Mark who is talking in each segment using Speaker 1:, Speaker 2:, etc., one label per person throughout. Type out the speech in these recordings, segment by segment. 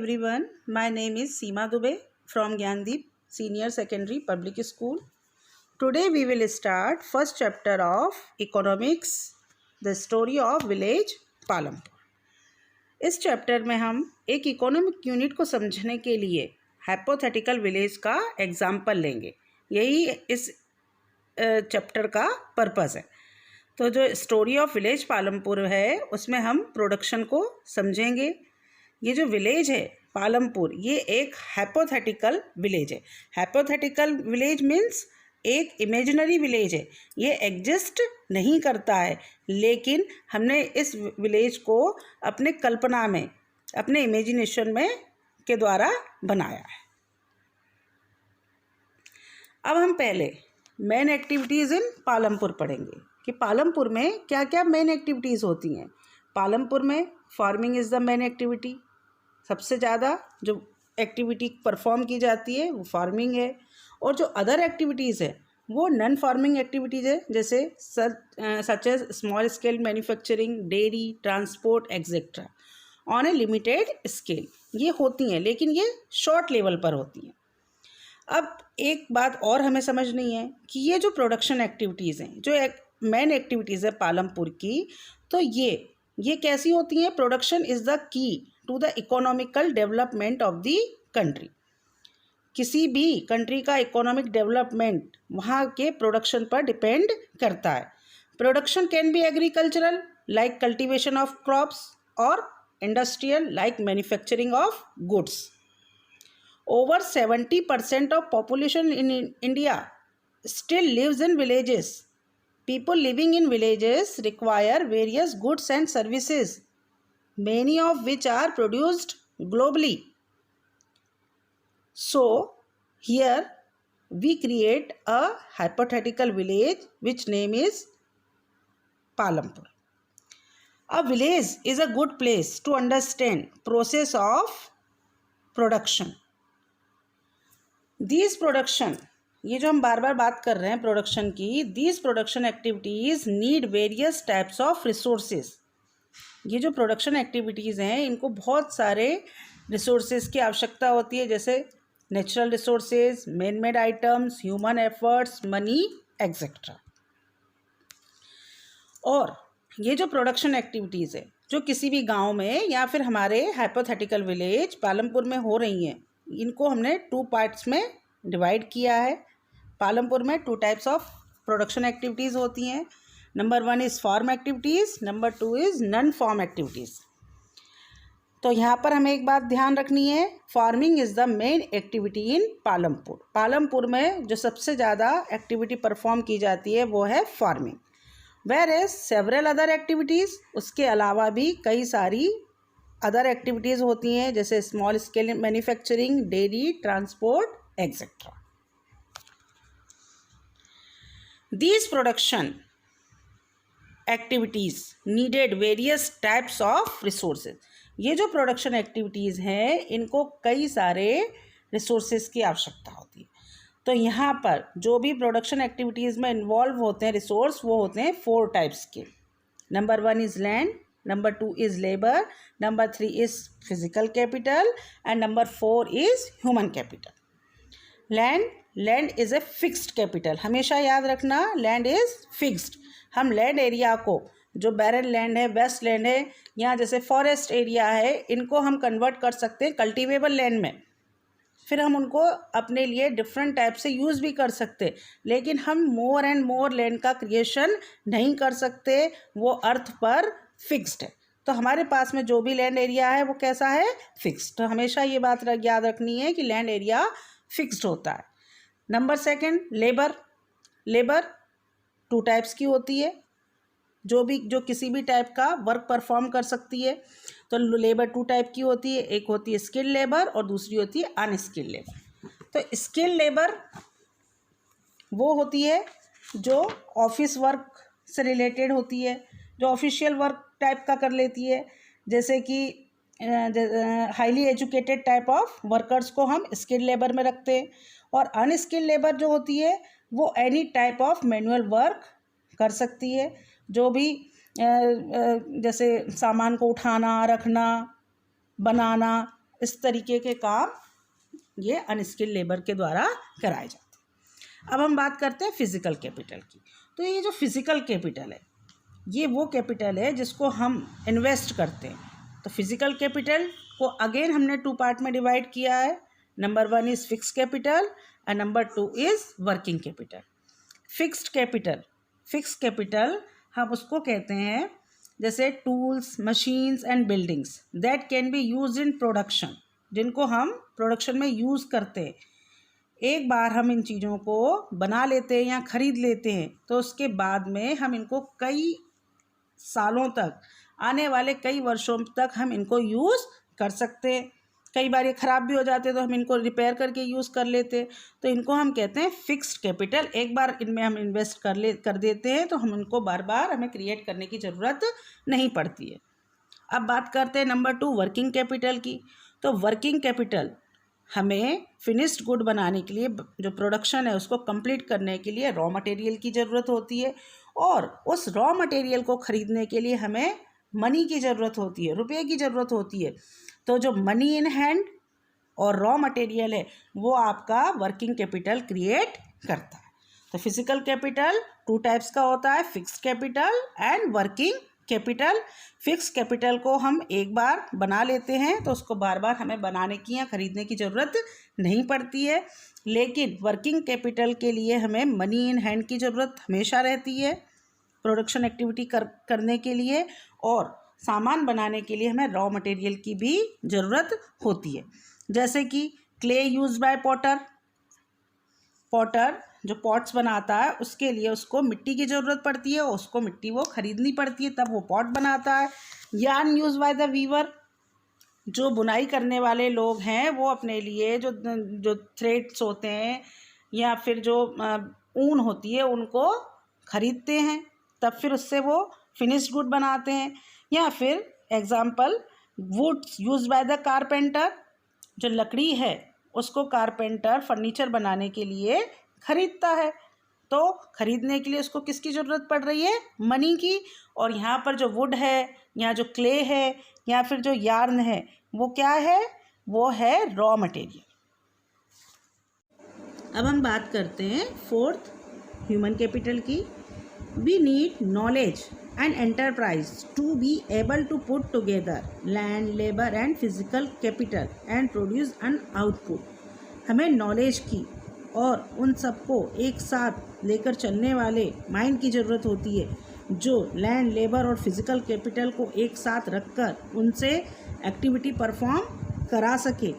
Speaker 1: everyone. My name is Seema Dubey from Gyandeep Senior Secondary Public School. Today we will start first chapter of Economics, the story of village Palampur. इस chapter में हम एक economic unit को समझने के लिए hypothetical village का example लेंगे. यही इस चैप्टर का पर्पज़ है. तो जो स्टोरी ऑफ विलेज पालमपुर है उसमें हम प्रोडक्शन को समझेंगे. ये जो विलेज है पालमपुर, ये एक हाइपोथेटिकल विलेज है. हाइपोथेटिकल विलेज मीन्स एक इमेजिनरी विलेज है. ये एग्जिस्ट नहीं करता है, लेकिन हमने इस विलेज को अपने कल्पना में, अपने इमेजिनेशन में के द्वारा बनाया है. अब हम पहले मेन एक्टिविटीज़ इन पालमपुर पढ़ेंगे कि पालमपुर में क्या क्या मेन एक्टिविटीज़ होती हैं. पालमपुर में farming is the main activity. सबसे ज़्यादा जो एक्टिविटी परफॉर्म की जाती है वो फार्मिंग है. और जो अदर एक्टिविटीज़ है वो नॉन फार्मिंग एक्टिविटीज़ है, जैसे such as small scale manufacturing, dairy, transport etcetera on a limited scale. ये होती हैं, लेकिन ये शॉर्ट लेवल पर होती हैं. अब एक बात और हमें समझनी है कि ये जो प्रोडक्शन एक्टिविटीज़ हैं, जो मेन एक्टिविटीज़ है पालमपुर की, तो ये कैसी होती हैं. Production is the key to the economical development of the country. किसी भी कंट्री का इकोनॉमिक डेवलपमेंट वहाँ के प्रोडक्शन पर डिपेंड करता है. Production can be agricultural like cultivation of crops और industrial like manufacturing of goods. Over 70% of population in India still lives in villages. People living in villages require various goods and services, many of which are produced globally. So, here we create a hypothetical village which name is Palampur. A village is a good place to understand process of production. These production, ये जो हम बार बार बात कर रहे हैं production की, these production activities need various types of resources. ये जो प्रोडक्शन एक्टिविटीज़ हैं इनको बहुत सारे रिसोर्सेज की आवश्यकता होती है, जैसे natural resources, man made items, human efforts, money etcetera. और ये जो प्रोडक्शन एक्टिविटीज़ है जो किसी भी गांव में या फिर हमारे हाइपोथेटिकल विलेज पालमपुर में हो रही हैं, इनको हमने 2 पार्ट्स में डिवाइड किया है. पालमपुर में 2 टाइप्स ऑफ प्रोडक्शन एक्टिविटीज़ होती हैं. Number 1 is farm activities, number 2 is non farm activities. तो यहाँ पर हमें एक बात ध्यान रखनी है, farming is the main activity in Palampur. Palampur में जो सबसे ज़्यादा एक्टिविटी परफॉर्म की जाती है वो है farming. Whereas several other activities, उसके अलावा भी कई सारी अदर एक्टिविटीज़ होती हैं, जैसे small scale manufacturing, dairy, transport etcetera. These production activities needed various types of resources. ये जो प्रोडक्शन एक्टिविटीज़ हैं इनको कई सारे रिसोर्सेज की आवश्यकता होती है. तो यहाँ पर जो भी प्रोडक्शन एक्टिविटीज़ में इन्वॉल्व होते हैं रिसोर्स, वो होते हैं 4 टाइप्स के. Number 1 is land, number 2 is labor, number 3 is physical capital, and number 4 is human capital. Land is a fixed capital. हमेशा याद रखना, land is fixed. हम लैंड एरिया को, जो बैरन लैंड है, वेस्ट लैंड है, या जैसे फॉरेस्ट एरिया है, इनको हम कन्वर्ट कर सकते हैं कल्टीवेबल लैंड में. फिर हम उनको अपने लिए डिफरेंट टाइप से यूज़ भी कर सकते, लेकिन हम मोर एंड मोर लैंड का क्रिएशन नहीं कर सकते. वो अर्थ पर फिक्स्ड है. तो हमारे पास में जो भी लैंड एरिया है वो कैसा है, फिक्स्ड. तो हमेशा ये बात याद रखनी है कि लैंड एरिया फिक्स्ड होता है. नंबर 2 लेबर 2 टाइप्स की होती है, जो किसी भी टाइप का वर्क परफॉर्म कर सकती है. तो लेबर 2 टाइप की होती है, एक होती है स्किल्ड लेबर और दूसरी होती है अनस्किल्ड लेबर. तो स्किल्ड लेबर वो होती है जो ऑफिस वर्क से रिलेटेड होती है, जो ऑफिशियल वर्क टाइप का कर लेती है, जैसे कि highly educated type of workers को हम स्किल्ड लेबर में रखते हैं. और अनस्किल्ड लेबर जो होती है वो any type of manual work कर सकती है, जो भी जैसे सामान को उठाना, रखना, बनाना, इस तरीके के काम ये अनस्किल्ड लेबर के द्वारा कराए जाते हैं। अब हम बात करते हैं फिज़िकल कैपिटल की। तो ये जो फिज़िकल कैपिटल है ये वो कैपिटल है जिसको हम इन्वेस्ट करते हैं। तो फिज़िकल कैपिटल को अगेन हमने 2 पार्ट में डिवाइड किया है। Number 1 is fixed capital and number 2 is working capital. Fixed capital हम उसको कहते हैं जैसे tools, machines and buildings that can be use in production, जिनको हम प्रोडक्शन में यूज़ करते हैं। एक बार हम इन चीज़ों को बना लेते हैं या ख़रीद लेते हैं तो उसके बाद में हम इनको कई सालों तक, आने वाले कई वर्षों तक हम इनको यूज़ कर सकते हैं। कई बार ये ख़राब भी हो जाते तो हम इनको रिपेयर करके यूज़ कर लेते। तो इनको हम कहते हैं फिक्स्ड कैपिटल। एक बार इनमें हम इन्वेस्ट कर देते हैं तो हम इनको बार बार हमें क्रिएट करने की ज़रूरत नहीं पड़ती है। अब बात करते हैं नंबर 2 वर्किंग कैपिटल की। तो वर्किंग कैपिटल हमें फिनिश्ड गुड बनाने के लिए, जो प्रोडक्शन है उसको कंप्लीट करने के लिए रॉ मटेरियल की ज़रूरत होती है, और उस रॉ मटेरियल को ख़रीदने के लिए हमें मनी की ज़रूरत होती है, रुपये की ज़रूरत होती है। तो जो मनी इन हैंड और रॉ मटेरियल है वो आपका वर्किंग कैपिटल क्रिएट करता है। तो फिजिकल कैपिटल 2 टाइप्स का होता है, fixed capital and working capital. Fix capital को हम एक बार बना लेते हैं तो उसको बार बार हमें बनाने की या ख़रीदने की ज़रूरत नहीं पड़ती है। लेकिन वर्किंग कैपिटल के लिए हमें मनी इन हैंड की ज़रूरत हमेशा रहती है प्रोडक्शन एक्टिविटी करने के लिए, और सामान बनाने के लिए हमें रॉ मटेरियल की भी ज़रूरत होती है। जैसे कि क्ले यूज बाय पॉटर जो पॉट्स बनाता है उसके लिए उसको मिट्टी की ज़रूरत पड़ती है, उसको मिट्टी वो ख़रीदनी पड़ती है तब वो पॉट बनाता है। Yarn use by the weaver, जो बुनाई करने वाले लोग हैं वो अपने लिए जो थ्रेड्स होते हैं या फिर जो ऊन होती है उनको ख़रीदते हैं, तब फिर उससे वो फिनिश्ड गुड बनाते हैं। या फिर example woods use by the carpenter, जो लकड़ी है उसको कारपेंटर फर्नीचर बनाने के लिए ख़रीदता है। तो ख़रीदने के लिए उसको किसकी ज़रूरत पड़ रही है? मनी की। और यहाँ पर जो वुड है या जो क्ले है या फिर जो यार्न है वो क्या है? वो है रॉ मटेरियल। अब हम बात करते हैं 4th ह्यूमन कैपिटल की। We need knowledge and enterprise to be able to put together land, labor and physical capital and produce an output। हमें नॉलेज की और उन सबको एक साथ लेकर चलने वाले माइंड की ज़रूरत होती है, जो लैंड, लेबर और फिज़िकल कैपिटल को एक साथ रखकर उनसे एक्टिविटी परफॉर्म करा सके।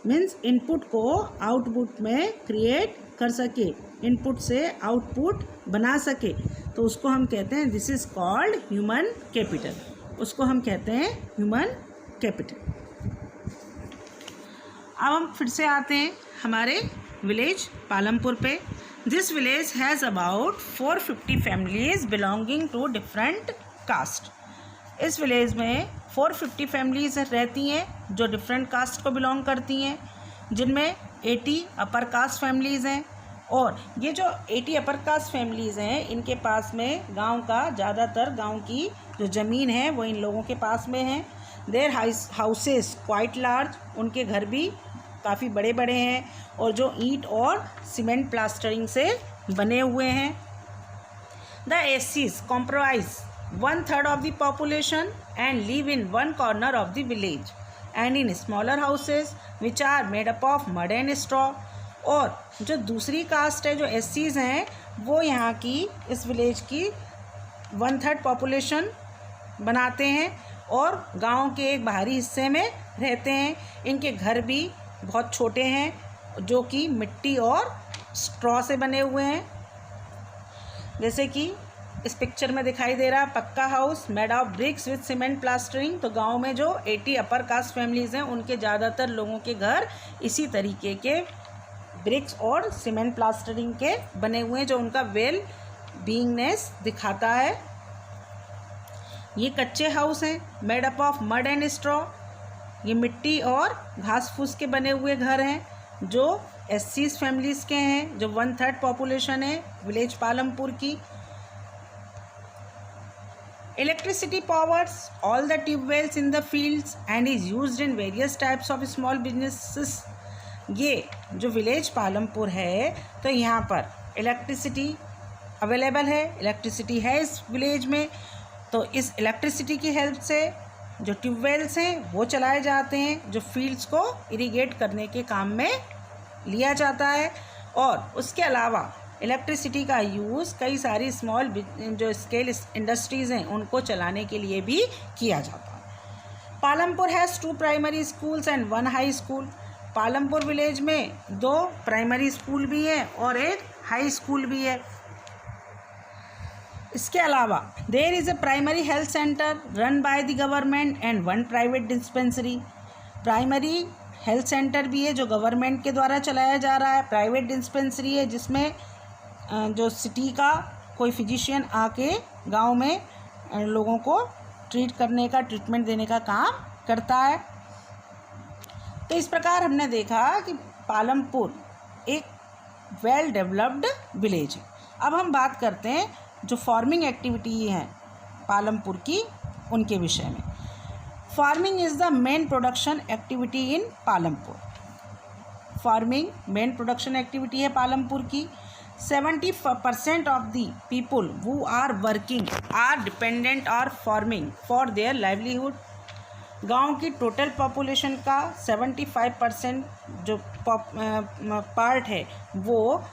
Speaker 1: मीन्स इनपुट को आउटपुट में क्रिएट कर सके, इनपुट से आउटपुट बना सके, तो उसको हम कहते हैं this is called human capital. उसको हम कहते हैं ह्यूमन कैपिटल। अब हम फिर से आते हैं हमारे विलेज पालमपुर पे। This village has about 450 families belonging to different caste. इस विलेज में 450 फैमिलीज़ रहती हैं जो डिफरेंट कास्ट को बिलोंग करती हैं, जिनमें 80 अपर कास्ट फैमिलीज़ हैं। और ये जो 80 अपर कास्ट फैमिलीज़ हैं इनके पास में गांव का ज़्यादातर गांव की जो ज़मीन है वो इन लोगों के पास में है। देयर हाउसेस क्वाइट लार्ज, उनके घर भी काफ़ी बड़े बड़े हैं और जो ईंट और सीमेंट प्लास्टरिंग से बने हुए हैं। The ACs comprise 1/3 of the population and live in one corner of the village and in smaller houses which are made up of mud and straw। और जो दूसरी कास्ट है, जो एससीज हैं, वो यहाँ की इस विलेज की 1/3 पॉपुलेशन बनाते हैं और गांव के एक बाहरी हिस्से में रहते हैं। इनके घर भी बहुत छोटे हैं जो कि मिट्टी और स्ट्रॉ से बने हुए हैं। जैसे कि इस पिक्चर में दिखाई दे रहा है पक्का house made of BRICS with cement plastering. तो गांव में जो 80 अपर कास्ट फैमिलीज़ हैं उनके ज़्यादातर लोगों के घर इसी तरीके के ब्रिक्स और सीमेंट प्लास्टरिंग के बने हुए हैं, जो उनका वेल बीइंगनेस दिखाता है। ये कच्चे हाउस हैं made up of mud and straw. ये मिट्टी और घास फूस के बने हुए घर हैं जो एससीज फैमिलीज़ के हैं, जो 1/3 पॉपुलेशन है विलेज पालमपुर की। Electricity powers all the tube wells in the fields and is used in various types of small businesses. ये जो विलेज पालमपुर है तो यहाँ पर इलेक्ट्रिसिटी अवेलेबल है, इलेक्ट्रिसिटी है इस विलेज में। तो इस इलेक्ट्रिसिटी की हेल्प से जो ट्यूबवेल्स हैं वो चलाए जाते हैं, जो फील्ड्स को इरिगेट करने के काम में लिया जाता है। और उसके अलावा इलेक्ट्रिसिटी का यूज़ कई सारी स्मॉल जो स्केल इंडस्ट्रीज़ हैं उनको चलाने के लिए भी किया जाता है। Palampur has 2 primary schools and 1 high school. Palampur village में 2 प्राइमरी स्कूल भी है और एक हाई स्कूल भी है। इसके अलावा there is a primary health centre run by the government and 1 private dispensary. Primary health centre भी है जो गवर्नमेंट के द्वारा चलाया जा रहा है। प्राइवेट डिस्पेंसरी है जिसमें जो सिटी का कोई फिजिशियन आके गांव में लोगों को ट्रीटमेंट देने का काम करता है। तो इस प्रकार हमने देखा कि पालमपुर एक वेल डेवलप्ड विलेज है। अब हम बात करते हैं जो फार्मिंग एक्टिविटी हैं पालमपुर की उनके विषय में। Farming is the main production activity in Palampur. Farming main production activity है पालमपुर की। 70% of the people who are working are dependent और फार्मिंग फॉर देयर लाइवलीहुड। गांव की टोटल पॉपुलेशन का 75% जो पार्ट है वो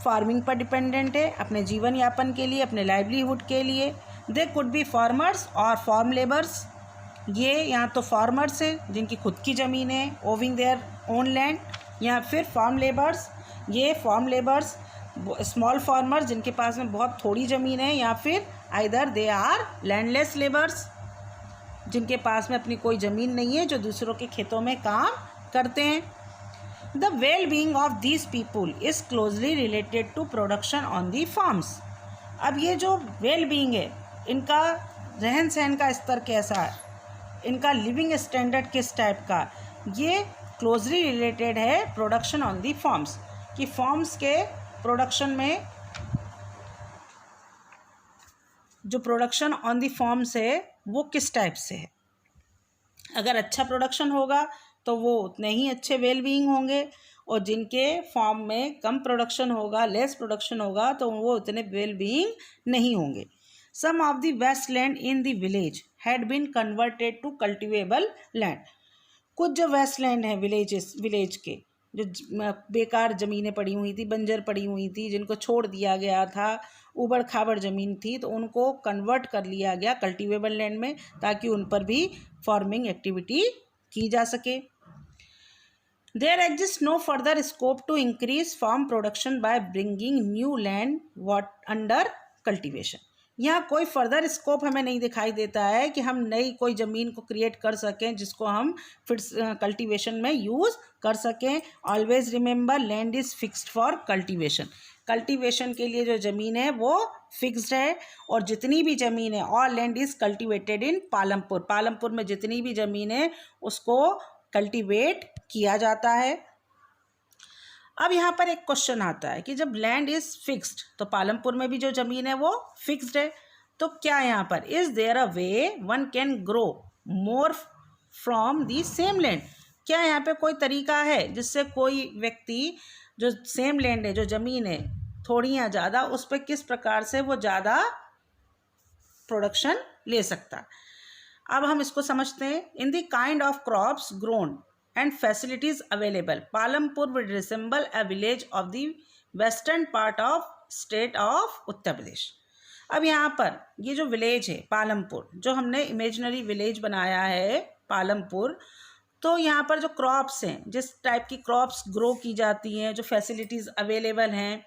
Speaker 1: फार्मिंग पर डिपेंडेंट है अपने जीवन यापन के लिए, अपने लाइवलीहुड के लिए। दे कुड बी फार्मर्स और फार्म लेबर्स। ये यहाँ तो फार्मर्स हैं जिनकी खुद की ज़मीन है, ओविंग देयर ओन लैंड, या फिर फार्म लेबर्स। ये फार्म लेबर्स स्मॉल फार्मर्स जिनके पास में बहुत थोड़ी ज़मीन है, या फिर either they are landless labours जिनके पास में अपनी कोई ज़मीन नहीं है, जो दूसरों के खेतों में काम करते हैं। The well being of these people is closely related to production on the farms. अब ये जो वेल बीइंग है, इनका रहन सहन का स्तर कैसा है, इनका लिविंग स्टैंडर्ड किस टाइप का, ये क्लोजली रिलेटेड है प्रोडक्शन ऑन दी फार्म्स, कि फार्म्स के प्रोडक्शन में जो प्रोडक्शन ऑन दी फार्म्स है वो किस टाइप से है। अगर अच्छा प्रोडक्शन होगा तो वो उतने ही अच्छे वेल बीइंग होंगे, और जिनके फार्म में कम प्रोडक्शन होगा, लेस प्रोडक्शन होगा, तो वो उतने वेल बीइंग नहीं होंगे। Some of the waste land in the village had been converted to cultivable land. कुछ जो वेस्ट लैंड है विलेज के, जो बेकार ज़मीनें पड़ी हुई थी, बंजर पड़ी हुई थी, जिनको छोड़ दिया गया था, ऊबड़ खाबड़ ज़मीन थी, तो उनको कन्वर्ट कर लिया गया कल्टिवेबल लैंड में, ताकि उन पर भी फार्मिंग एक्टिविटी की जा सके। There exist no further scope to increase farm production by bringing new land under cultivation. यहाँ कोई फर्दर स्कोप हमें नहीं दिखाई देता है कि हम नई कोई ज़मीन को क्रिएट कर सकें जिसको हम फिर कल्टीवेशन में यूज़ कर सकें। Always remember land is fixed for cultivation. Cultivation के लिए जो ज़मीन है वो फिक्स्ड है, और जितनी भी ज़मीन है, ऑल लैंड इज़ कल्टीवेटेड इन पालमपुर। पालमपुर में जितनी भी ज़मीन है उसको कल्टीवेट किया जाता है। अब यहाँ पर एक क्वेश्चन आता है कि जब लैंड इज़ फिक्स्ड, तो पालमपुर में भी जो ज़मीन है वो फिक्स्ड है, तो क्या यहाँ पर is there a way one can grow more from the same land. क्या यहाँ पे कोई तरीका है जिससे कोई व्यक्ति जो सेम लैंड है, जो ज़मीन है, थोड़ी या ज़्यादा, उस पर किस प्रकार से वो ज़्यादा प्रोडक्शन ले सकता। अब हम इसको समझते हैं। In the kind of crops grown and facilities available, Palampur will resemble a village of the western part of state of Uttar Pradesh. अब यहाँ पर ये जो विलेज है पालमपुर, जो हमने इमेजिनरी विलेज बनाया है पालमपुर, तो यहाँ पर जो क्रॉप्स हैं, जिस टाइप की क्रॉप्स ग्रो की जाती हैं, जो फैसिलिटीज़ अवेलेबल हैं,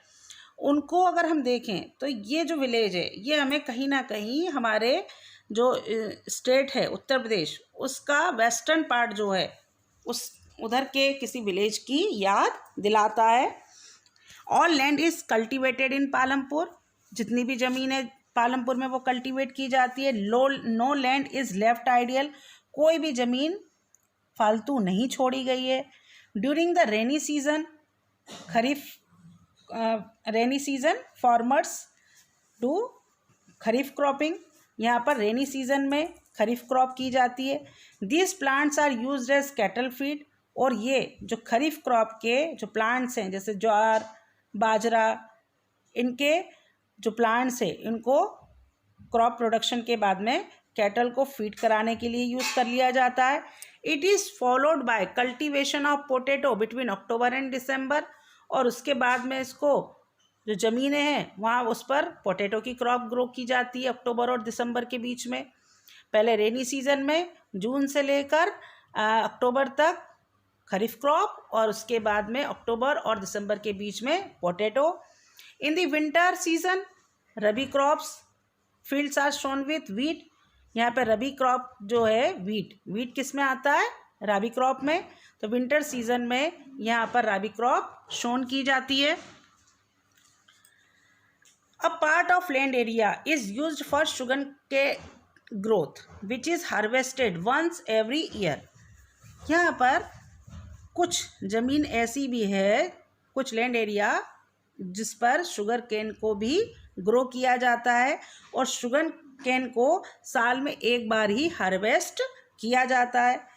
Speaker 1: उनको अगर हम देखें तो ये जो विलेज है ये हमें कहीं ना कहीं हमारे जो स्टेट है उत्तर प्रदेश, उसका वेस्टर्न पार्ट जो है उस उधर के किसी विलेज की याद दिलाता है। All land is cultivated in Palampur. जितनी भी ज़मीन है पालमपुर में वो कल्टिवेट की जाती है। No land is left ideal. कोई भी ज़मीन फालतू नहीं छोड़ी गई है। During the rainy season, kharif rainy season, farmers do kharif cropping. यहाँ पर रेनी सीजन में खरीफ क्रॉप की जाती है। These plants are used as cattle feed, और ये जो खरीफ क्रॉप के जो प्लांट्स हैं जैसे ज्वार, बाजरा, इनके जो प्लांट्स हैं इनको क्रॉप प्रोडक्शन के बाद में कैटल को फीड कराने के लिए यूज़ कर लिया जाता है। It is followed by cultivation of potato between October and December, और उसके बाद में इसको जो ज़मीनें हैं वहाँ उस पर पोटैटो की क्रॉप ग्रो की जाती है अक्टूबर और दिसंबर के बीच में। पहले रेनी सीजन में जून से लेकर अक्टूबर तक खरीफ क्रॉप, और उसके बाद में अक्टूबर और दिसंबर के बीच में potato. In the winter season rabi crops fields are sown with wheat. यहाँ पे रबी क्रॉप जो है वीट किस में आता है? रबी क्रॉप में। तो विंटर सीजन में यहाँ पर रबी क्रॉप शोन की जाती है। A part of land area is used for sugar cane growth, which is harvested once every year. यहाँ पर कुछ ज़मीन ऐसी भी है, कुछ लैंड एरिया जिस पर शुगर केन को भी ग्रो किया जाता है, और शुगर केन को साल में एक बार ही हार्वेस्ट किया जाता है।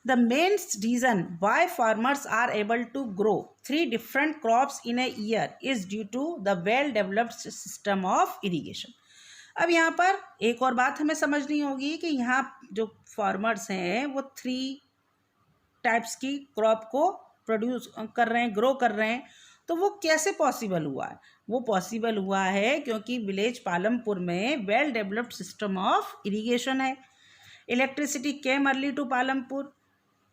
Speaker 1: The main reason why farmers are able to grow 3 different crops in a year is due to the well-developed system of irrigation. अब यहाँ पर एक और बात हमें समझनी होगी कि यहाँ जो फार्मर्स हैं वो 3 टाइप्स की क्रॉप को प्रोड्यूस कर रहे हैं, ग्रो कर रहे हैं। तो वो कैसे पॉसिबल हुआ है? वो पॉसिबल हुआ है क्योंकि विलेज पालमपुर में well developed system of irrigation है। Electricity came early to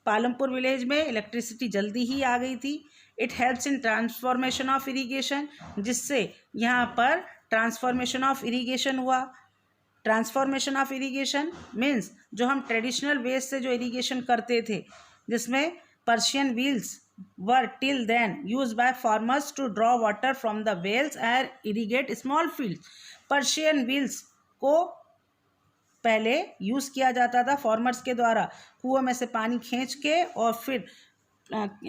Speaker 1: Palampur village में इलेक्ट्रिसिटी जल्दी ही आ गई थी। It helps in transformation of irrigation, जिससे यहाँ पर ट्रांसफॉर्मेशन ऑफ इरिगेशन हुआ। ट्रांसफॉर्मेशन ऑफ इरिगेशन मीन्स जो हम ट्रेडिशनल वेज से जो इरिगेशन करते थे, जिसमें Persian wheels were till then use by farmers to draw water from the wells and irrigate small fields. Persian wheels को पहले यूज़ किया जाता था फार्मर्स के द्वारा, कुआं में से पानी खींच के, और फिर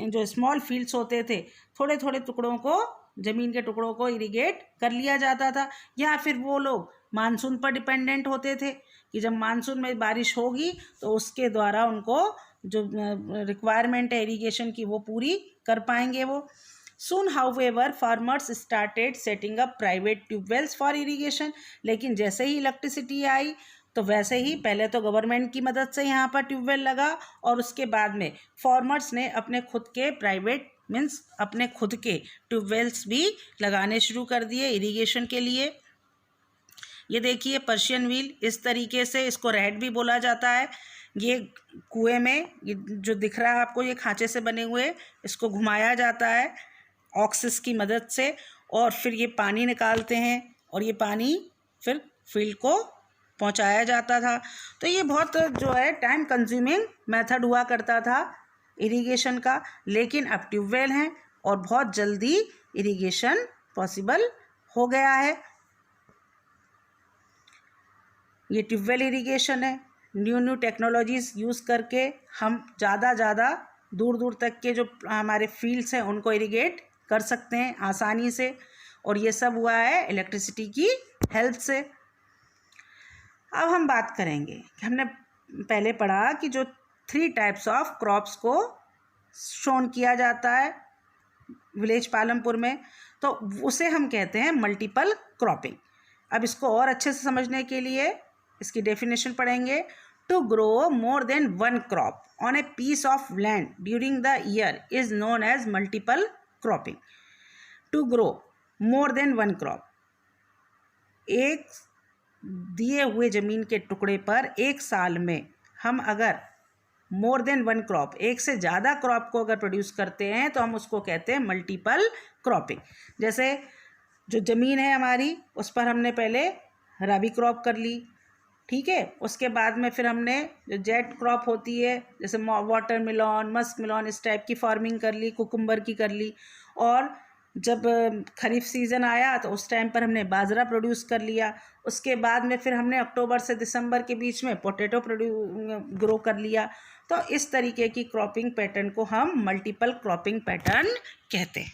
Speaker 1: जो स्मॉल फील्ड्स होते थे थोड़े थोड़े टुकड़ों को, ज़मीन के टुकड़ों को इरिगेट कर लिया जाता था। या फिर वो लोग मानसून पर डिपेंडेंट होते थे कि जब मानसून में बारिश होगी तो उसके द्वारा उनको जो रिक्वायरमेंट है इरिगेशन की वो पूरी कर पाएंगे वो। Soon, however, farmers started setting up private tubewells for irrigation. लेकिन जैसे ही इलेक्ट्रिसिटी आई तो वैसे ही पहले तो गवर्नमेंट की मदद से यहाँ पर ट्यूबवेल लगा, और उसके बाद में फार्मर्स ने अपने खुद के प्राइवेट मीन्स अपने खुद के ट्यूबवेल्स भी लगाने शुरू कर दिए इरिगेशन के लिए। ये देखिए पर्शियन व्हील, इस तरीके से इसको रेड भी बोला जाता है। ये कुएं में ये जो दिख रहा है आपको, ये खांचे से बने हुए, इसको घुमाया जाता है ऑक्सिस की मदद से, और फिर ये पानी निकालते हैं, और ये पानी फिर फील्ड को पहुंचाया जाता था। तो ये बहुत जो है टाइम कंज्यूमिंग मेथड हुआ करता था इरिगेशन का, लेकिन अब ट्यूबवेल हैं और बहुत जल्दी इरिगेशन पॉसिबल हो गया है। ये ट्यूबवेल इरिगेशन है। न्यू टेक्नोलॉजीज़ यूज़ करके हम ज़्यादा दूर दूर तक के जो हमारे फील्ड्स हैं उनको इरिगेट कर सकते हैं आसानी से, और ये सब हुआ है इलेक्ट्रिसिटी की हेल्प से। अब हम बात करेंगे कि हमने पहले पढ़ा कि जो 3 टाइप्स ऑफ क्रॉप्स को शोन किया जाता है विलेज पालमपुर में, तो उसे हम कहते हैं मल्टीपल क्रॉपिंग। अब इसको और अच्छे से समझने के लिए इसकी डेफिनेशन पढ़ेंगे। To grow more than 1 crop on a piece of land during the year is known as multiple cropping. To grow more than 1 crop, एक दिए हुए ज़मीन के टुकड़े पर एक साल में हम अगर मोर देन 1 क्रॉप, एक से ज़्यादा क्रॉप को अगर प्रोड्यूस करते हैं तो हम उसको कहते हैं मल्टीपल क्रॉपिंग। जैसे जो ज़मीन है हमारी उस पर हमने पहले रबी क्रॉप कर ली, ठीक है, उसके बाद में फिर हमने जो जेट क्रॉप होती है जैसे वाटरमेलन, मस्कमेलन, इस टाइप की फार्मिंग कर ली, कुकुम्बर की कर ली, और जब खरीफ सीज़न आया तो उस टाइम पर हमने बाजरा प्रोड्यूस कर लिया। उसके बाद में फिर हमने अक्टूबर से दिसंबर के बीच में पोटैटो ग्रो कर लिया। तो इस तरीके की क्रॉपिंग पैटर्न को हम मल्टीपल क्रॉपिंग पैटर्न कहते हैं।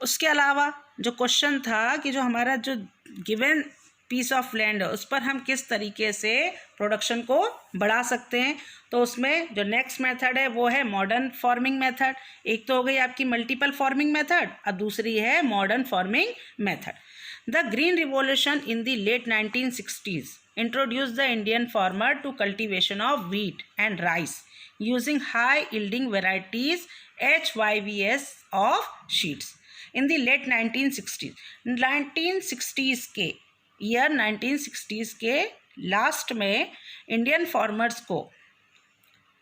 Speaker 1: उसके अलावा जो क्वेश्चन था कि जो हमारा जो गिवन पीस ऑफ लैंड है उस पर हम किस तरीके से प्रोडक्शन को बढ़ा सकते हैं। तो उसमें जो नेक्स्ट मेथड है वो है मॉडर्न फार्मिंग मेथड। एक तो हो गई आपकी मल्टीपल फार्मिंग मेथड और दूसरी है modern farming method. The green revolution in the late 1960s introduced the Indian farmer to cultivation of wheat and rice using high yielding varieties HYVS of sheets in the late 1960s। 1960s के year 1960s के last में Indian farmers को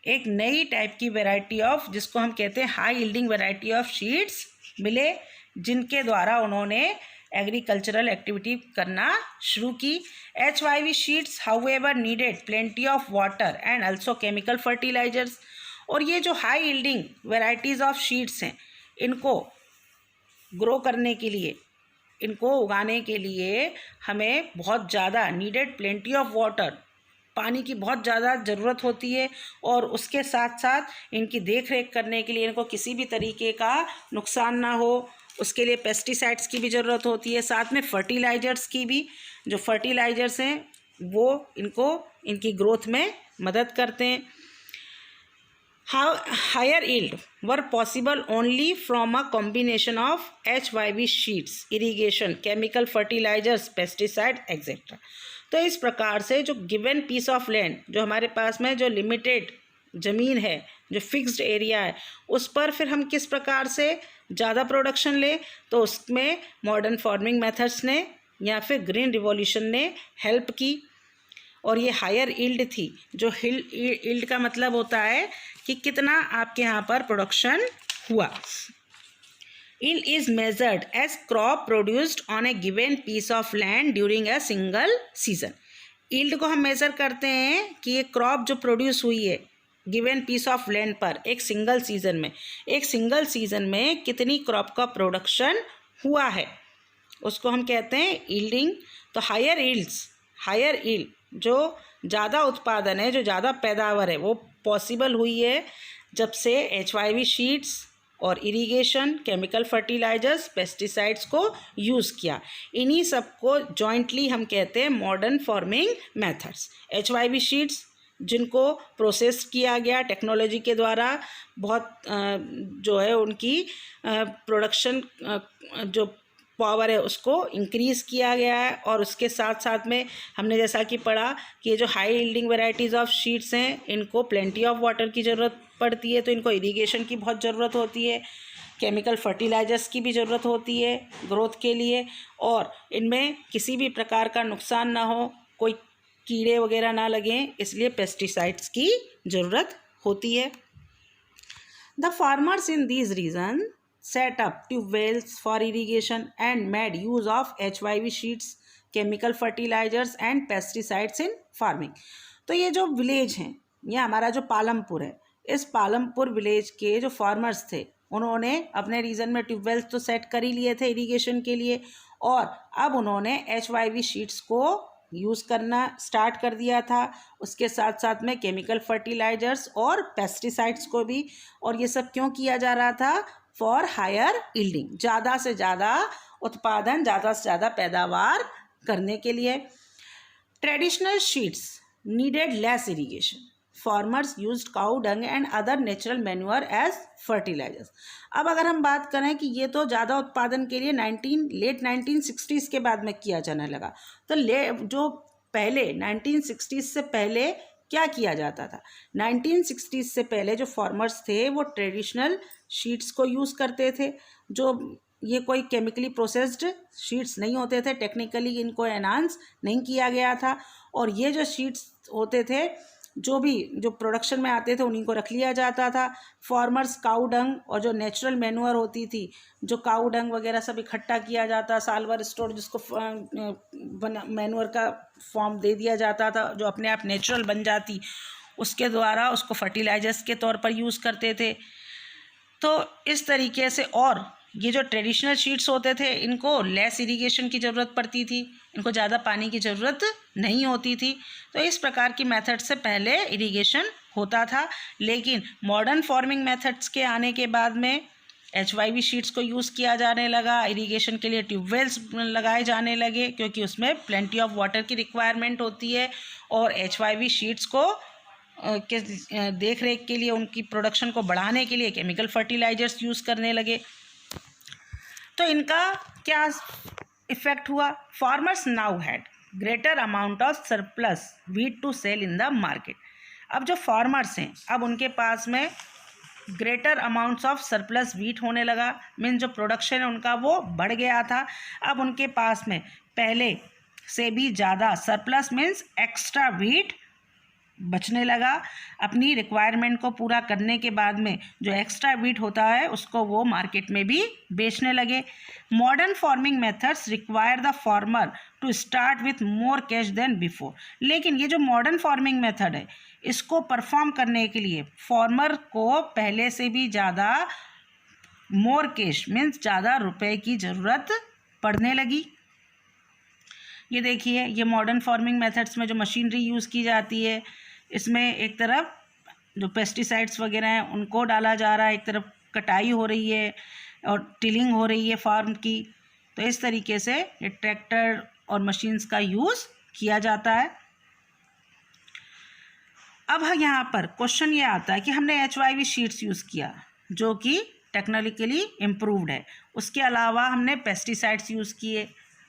Speaker 1: एक नई type की variety of, जिसको हम कहते हैं high yielding variety of sheets मिले, जिनके द्वारा उन्होंने एग्रीकल्चरल एक्टिविटी करना शुरू की। HYV seeds however needed plenty of water and also chemical fertilisers. और ये जो high yielding varieties of seeds हैं, इनको ग्रो करने के लिए, इनको उगाने के लिए हमें बहुत ज़्यादा नीडेड प्लेंटी ऑफ वाटर, पानी की बहुत ज़्यादा ज़रूरत होती है। और उसके साथ साथ इनकी देख रेख करने के लिए, इनको किसी भी तरीके का नुकसान ना हो, उसके लिए पेस्टिसाइड्स की भी ज़रूरत होती है, साथ में फर्टिलाइजर्स की भी। जो फर्टिलाइजर्स हैं वो इनको इनकी ग्रोथ में मदद करते हैं। Higher yield were possible only from a combination of HYV seeds, irrigation, chemical fertilisers, pesticide etcetera. तो इस प्रकार से जो गिवन पीस ऑफ लैंड, जो हमारे पास में जो लिमिटेड ज़मीन है, जो फिक्स्ड एरिया है, उस पर फिर हम किस प्रकार से ज़्यादा प्रोडक्शन ले, तो उसमें मॉडर्न फार्मिंग मेथड्स ने या फिर ग्रीन रिवॉल्यूशन ने हेल्प की। और ये हायर यील्ड थी। जो यील्ड का मतलब होता है कि कितना आपके यहाँ पर प्रोडक्शन हुआ। Yield is measured as crop produced on a given piece of land during a single season। Yield को हम मेज़र करते हैं कि ये क्रॉप जो प्रोड्यूस हुई है गिवन पीस ऑफ लैंड पर एक सिंगल सीज़न में, एक सिंगल सीज़न में कितनी क्रॉप का प्रोडक्शन हुआ है, उसको हम कहते हैं यील्डिंग। तो हायर यील्ड जो ज़्यादा उत्पादन है, जो ज़्यादा पैदावार है, वो पॉसिबल हुई है जब से HYV शीट्स और इरिगेशन, केमिकल फर्टिलाइजर्स, पेस्टिसाइड्स को यूज़ किया। इन्हीं सब को जॉइंटली हम कहते हैं modern farming methods. HYV sheets जिनको प्रोसेस किया गया टेक्नोलॉजी के द्वारा, बहुत जो है उनकी प्रोडक्शन जो पावर है उसको इंक्रीज़ किया गया है। और उसके साथ साथ में हमने जैसा कि पढ़ा कि ये जो high yielding varieties of seeds हैं, इनको प्लेंटी ऑफ वाटर की ज़रूरत पड़ती है, तो इनको इरिगेशन की बहुत ज़रूरत होती है, केमिकल फर्टिलाइजर्स की भी ज़रूरत होती है ग्रोथ के लिए, और इनमें किसी भी प्रकार का नुकसान ना हो, कोई कीड़े वगैरह ना लगें, इसलिए पेस्टिसाइड्स की ज़रूरत होती है। The farmers in these region set up tubewells for irrigation and made use of HYV sheets, chemical fertilizers and pesticides in farming। तो ये जो विलेज हैं, ये हमारा जो पालमपुर है, इस पालमपुर विलेज के जो फार्मर्स थे, उन्होंने अपने रीजन में ट्यूबवेल्स तो सेट कर ही लिए थे इरिगेशन के लिए, और अब उन्होंने HYV शीट्स को यूज़ करना स्टार्ट कर दिया था। उसके साथ साथ में केमिकल फर्टिलाइजर्स और पेस्टिसाइड्स को भी। और ये सब क्यों किया जा रहा था? फॉर हायर यील्डिंग, ज़्यादा से ज़्यादा उत्पादन, ज़्यादा से ज़्यादा पैदावार करने के लिए। Traditional seeds needed less irrigation, farmers used cow dung and other natural manure as fertilisers. अब अगर हम बात करें कि ये तो ज़्यादा उत्पादन के लिए लेट 1960s के बाद में किया जाने लगा, तो जो पहले 1960s से पहले क्या किया जाता था? 1960s से पहले जो फार्मर्स थे वो ट्रेडिशनल शीट्स को यूज़ करते थे, जो ये कोई केमिकली प्रोसेस्ड शीट्स नहीं होते थे, टेक्निकली इनको एनहांस नहीं किया गया था। और ये जो शीट्स होते थे, जो प्रोडक्शन में आते थे, उन्हीं को रख लिया जाता था। फार्मर्स काऊ डंग और जो नेचुरल मैन्योर होती थी, जो काऊ डंग वगैरह सब इकट्ठा किया जाता, साल्वर स्टोर जिसको मैन्योर का फॉर्म दे दिया जाता था, जो अपने आप नेचुरल बन जाती, उसके द्वारा उसको फर्टिलाइजर्स के तौर पर यूज़ करते थे। तो इस तरीके से, और ये जो ट्रेडिशनल शीट्स होते थे, इनको लेस इरिगेशन की ज़रूरत पड़ती थी, इनको ज़्यादा पानी की ज़रूरत नहीं होती थी। तो इस प्रकार की मेथड से पहले इरिगेशन होता था। लेकिन मॉडर्न फार्मिंग मेथड्स के आने के बाद में HYV शीट्स को यूज़ किया जाने लगा, इरिगेशन के लिए ट्यूबवेल्स लगाए जाने लगे क्योंकि उसमें प्लेंटी ऑफ वाटर की रिक्वायरमेंट होती है, और HYV शीट्स को के देख रेख के लिए, उनकी प्रोडक्शन को बढ़ाने के लिए केमिकल फर्टिलाइजर्स यूज़ करने लगे। तो इनका क्या इफेक्ट हुआ? Farmers now had greater amount of surplus wheat to sell in the market. अब जो फार्मर्स हैं, अब उनके पास में greater amounts of surplus wheat होने लगा, मीन जो प्रोडक्शन है उनका वो बढ़ गया था। अब उनके पास में पहले से भी ज़्यादा सरप्लस मीन्स एक्स्ट्रा व्हीट बचने लगा। अपनी रिक्वायरमेंट को पूरा करने के बाद में जो एक्स्ट्रा व्हीट होता है उसको वो मार्केट में भी बेचने लगे। Modern farming methods require the farmer to start with more cash than before. लेकिन ये जो मॉडर्न फार्मिंग मेथड है, इसको परफॉर्म करने के लिए फार्मर को पहले से भी ज़्यादा मोर कैश मीन्स ज़्यादा रुपए की ज़रूरत पड़ने लगी। ये देखिए, ये मॉडर्न फार्मिंग मेथड्स में जो मशीनरी यूज़ की जाती है, इसमें एक तरफ जो पेस्टिसाइड्स वगैरह हैं उनको डाला जा रहा है, एक तरफ कटाई हो रही है और टिलिंग हो रही है फार्म की। तो इस तरीके से ये ट्रैक्टर और मशीन्स का यूज़ किया जाता है। अब यहाँ पर क्वेश्चन ये आता है कि हमने HYV शीट्स यूज़ किया जो कि टेक्नोलॉजिकली इम्प्रूव्ड है, उसके अलावा हमने पेस्टिसाइड्स यूज़ किए,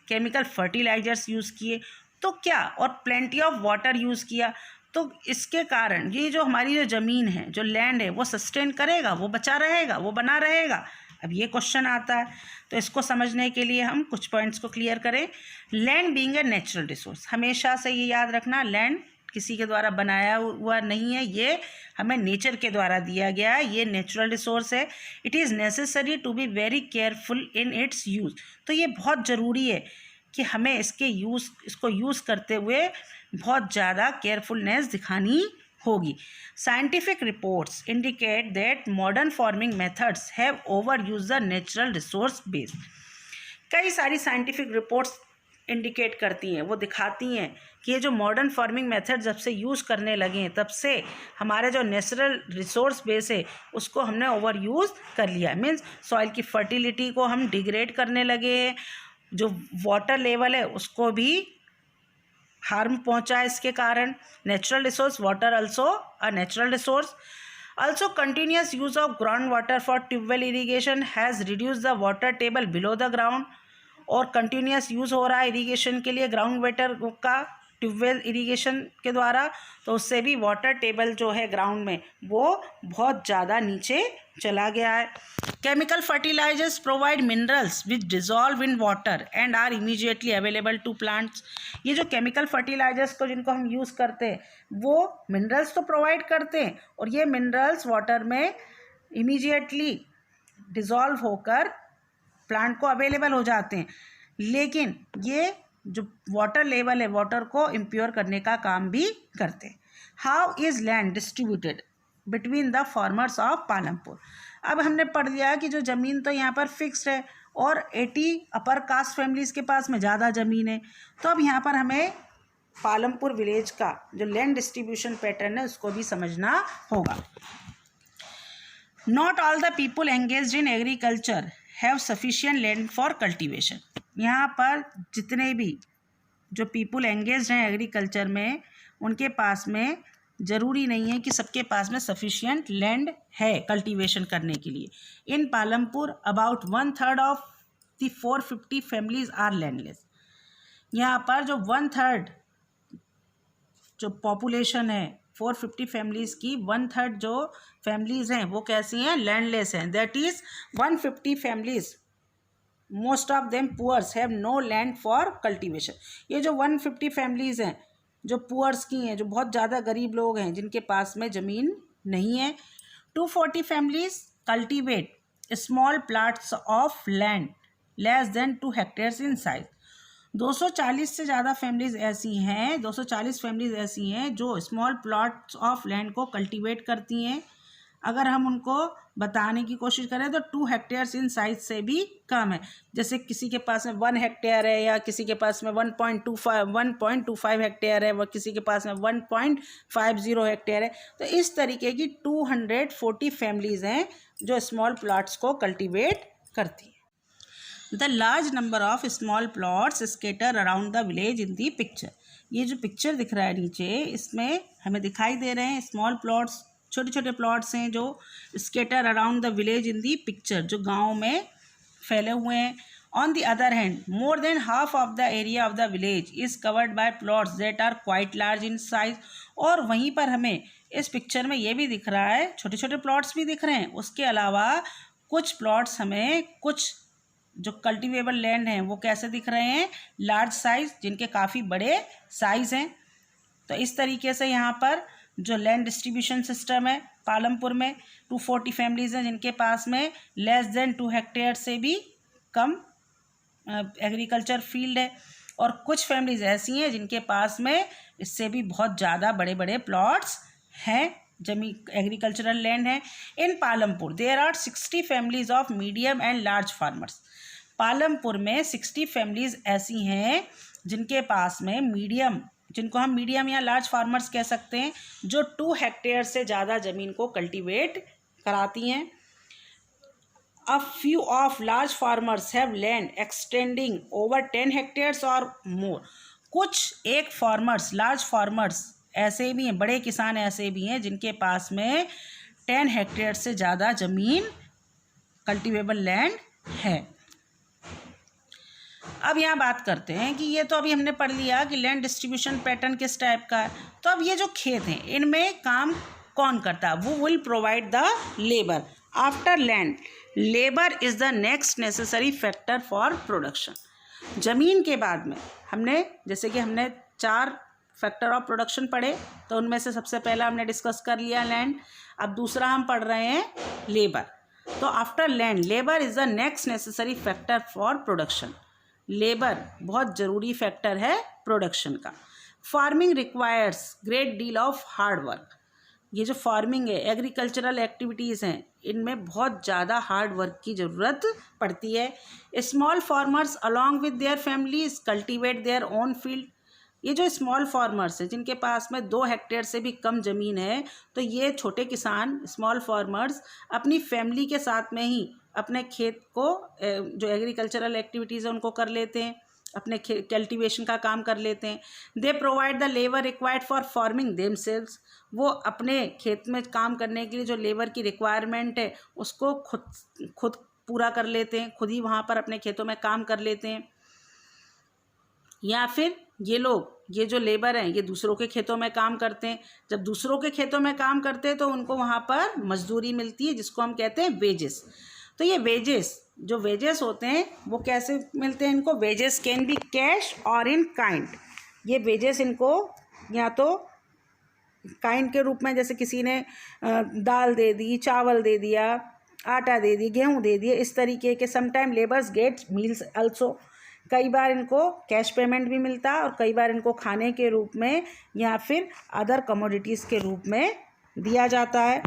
Speaker 1: केमिकल फर्टिलाइजर्स यूज़ किए, तो क्या, और प्लेंटी ऑफ वाटर यूज़ किया, तो इसके कारण ये जो हमारी जो ज़मीन है, जो लैंड है, वो सस्टेन करेगा, वो बचा रहेगा, वो बना रहेगा। अब ये क्वेश्चन आता है, तो इसको समझने के लिए हम कुछ पॉइंट्स को क्लियर करें। Land being a natural resource, हमेशा से ये याद रखना, लैंड किसी के द्वारा बनाया हुआ नहीं है, ये हमें नेचर के द्वारा दिया गया है, ये नेचुरल रिसोर्स है। It is necessary to be very careful in its use, तो ये बहुत ज़रूरी है कि हमें इसको यूज़ करते हुए बहुत ज़्यादा केयरफुलनेस दिखानी होगी। Scientific reports indicate that modern farming methods have over use the natural resource base. कई सारी साइंटिफिक रिपोर्ट्स इंडिकेट करती हैं, वो दिखाती हैं कि ये जो मॉडर्न फार्मिंग मेथड जब से यूज़ करने लगे हैं, तब से हमारे जो नेचुरल रिसोर्स बेस है उसको हमने ओवर यूज़ कर लिया है। मीन्स सॉइल की फर्टिलिटी को हम डिग्रेड करने लगे हैं, जो वाटर लेवल है उसको भी हार्म पहुंचा है इसके कारण। Natural resource, water also a natural resource. Also, continuous use of groundwater for tubewell irrigation has reduced the water table below the ground, और कंटिन्यूस यूज़ हो रहा है इरीगेशन के लिए ग्राउंड वाटर का ट्यूबवेल इरीगेशन के द्वारा, तो उससे भी वाटर टेबल जो है ग्राउंड में वो बहुत ज़्यादा नीचे चला गया है। Chemical fertilisers provide minerals which dissolve in water and are immediately available to plants. ये जो केमिकल फर्टिलाइजर्स को जिनको हम यूज़ करते हैं वो मिनरल्स तो प्रोवाइड करते हैं, और ये मिनरल्स वाटर में इमीडिएटली डिजॉल्व होकर प्लांट को अवेलेबल हो जाते हैं, लेकिन ये जो वाटर लेवल है वाटर को इम्प्योर करने का काम भी करते हैं। How is land distributed between the farmers of Palampur. अब हमने पढ़ लिया कि जो ज़मीन तो यहाँ पर फिक्स्ड है और 80 अपर कास्ट फैमिलीज़ के पास में ज़्यादा ज़मीन है, तो अब यहाँ पर हमें पालमपुर विलेज का जो लैंड डिस्ट्रीब्यूशन पैटर्न है उसको भी समझना होगा। Not all the people engaged in agriculture have sufficient land for cultivation. यहाँ पर जितने भी जो पीपल एंगेज्ड हैं एग्रीकल्चर में, उनके पास में ज़रूरी नहीं है कि सबके पास में सफिशिएंट लैंड है कल्टीवेशन करने के लिए। In Palampur about 1/3 of the 450 families are landless. यहाँ पर जो 1/3 जो पॉपुलेशन है 450 फैमिलीज़ की 1/3 जो फैमिलीज़ हैं वो कैसी हैं, लैंडलेस हैं। That is 150 families, most of them poors have no land for cultivation. ये जो 150 फैमिलीज़ हैं जो पुअर्स की हैं, जो बहुत ज़्यादा गरीब लोग हैं जिनके पास में ज़मीन नहीं है। 240 families cultivate small plots of land less than 2 hectares in size. 240 से ज़्यादा फैमिलीज़ ऐसी हैं, 240 फैमिलीज़ ऐसी हैं जो स्मॉल प्लॉट्स ऑफ लैंड को कल्टीवेट करती हैं अगर हम उनको बताने की कोशिश करें तो 2 हेक्टेयर्स इन साइज से भी कम है। जैसे किसी के पास में 1 हेक्टेयर है या किसी के पास में 1.25 हेक्टेयर है, व किसी के पास में 1.50 हेक्टेयर है। तो इस तरीके की 240 फैमिलीज़ हैं जो स्मॉल प्लॉट्स को कल्टीवेट करती हैं। The large number of small plots scatter around the village in the picture. ये जो पिक्चर दिख रहा है नीचे, इसमें हमें दिखाई दे रहे हैं स्मॉल प्लॉट्स, छोटे छोटे प्लॉट्स हैं जो scatter around the village in the picture, जो गाँव में फैले हुए हैं। On the other hand, more than half of the area of the village is covered by plots that are quite large in size. और वहीं पर हमें इस पिक्चर में ये भी दिख रहा है, छोटे छोटे प्लॉट्स भी दिख रहे हैं, उसके अलावा कुछ प्लॉट्स हमें, कुछ जो कल्टिवेबल लैंड हैं वो कैसे दिख रहे हैं, लार्ज साइज, जिनके काफ़ी बड़े साइज़ हैं। तो इस तरीके से यहाँ पर जो लैंड डिस्ट्रीब्यूशन सिस्टम है पालमपुर में, 240 फैमिलीज़ हैं जिनके पास में लेस देन 2 हेक्टेयर से भी कम एग्रीकल्चर फील्ड है, और कुछ फैमिलीज़ ऐसी हैं जिनके पास में इससे भी बहुत ज़्यादा बड़े बड़े प्लॉट्स हैं, जमीन एग्रीकल्चरल लैंड है। In Palampur there are 60 families of medium and large farmers. Palampur में 60 फैमिलीज़ ऐसी हैं जिनके पास में मीडियम, जिनको हम मीडियम या लार्ज फार्मर्स कह सकते हैं, जो 2 हेक्टेयर से ज़्यादा ज़मीन को कल्टीवेट कराती हैं। A few of large farmers have land extending over 10 hectares or more. कुछ एक फार्मर्स, लार्ज फार्मर्स ऐसे भी हैं, बड़े किसान ऐसे भी हैं जिनके पास में 10 हेक्टेयर से ज़्यादा ज़मीन कल्टीवेबल लैंड है। अब यहाँ बात करते हैं कि ये तो अभी हमने पढ़ लिया कि लैंड डिस्ट्रीब्यूशन पैटर्न किस टाइप का है। तो अब ये जो खेत हैं इनमें काम कौन करता है? वो will provide the labour. After land, labour is the next necessary factor for production. ज़मीन के बाद में हमने, जैसे कि हमने 4 फैक्टर ऑफ प्रोडक्शन पढ़े, तो उनमें से सबसे पहला हमने डिस्कस कर लिया लैंड। अब दूसरा हम पढ़ रहे हैं लेबर। तो after land, labour is the next necessary factor for production. Labour बहुत ज़रूरी फैक्टर है प्रोडक्शन का। Farming requires great deal of hard work. ये जो फार्मिंग है, एग्रीकल्चरल एक्टिविटीज़ हैं, इनमें बहुत ज़्यादा हार्ड वर्क की ज़रूरत पड़ती है। Small farmers along with their families cultivate their own field. ये जो स्मॉल फार्मर्स हैं जिनके पास में 2 हेक्टेयर से भी कम ज़मीन है, तो ये छोटे किसान, स्मॉल फार्मर्स अपनी फैमिली के साथ में ही अपने खेत को, जो एग्रीकल्चरल एक्टिविटीज़ है उनको कर लेते हैं, अपने कल्टीवेशन का काम कर लेते हैं। They provide the labour required for farming themselves. वो अपने खेत में काम करने के लिए जो लेबर की रिक्वायरमेंट है उसको खुद पूरा कर लेते हैं, खुद ही वहाँ पर अपने खेतों में काम कर लेते हैं। या फिर ये लोग, ये जो लेबर हैं, ये दूसरों के खेतों में काम करते हैं। जब दूसरों के खेतों में काम करते हैं तो उनको वहाँ पर मजदूरी मिलती है, जिसको हम कहते हैं वेजेस। तो ये वेजेस, जो वेजेस होते हैं वो कैसे मिलते हैं इनको? वेजेस कैन बी कैश और इन काइंड। ये वेजेस इनको या तो काइंड के रूप में, जैसे किसी ने दाल दे दी, चावल दे दिया, आटा दे दी, गेहूँ दे दिए, इस तरीके के। Sometime labours get meals also. कई बार इनको कैश पेमेंट भी मिलता है और कई बार इनको खाने के रूप में या फिर अदर कमोडिटीज़ के रूप में दिया जाता है।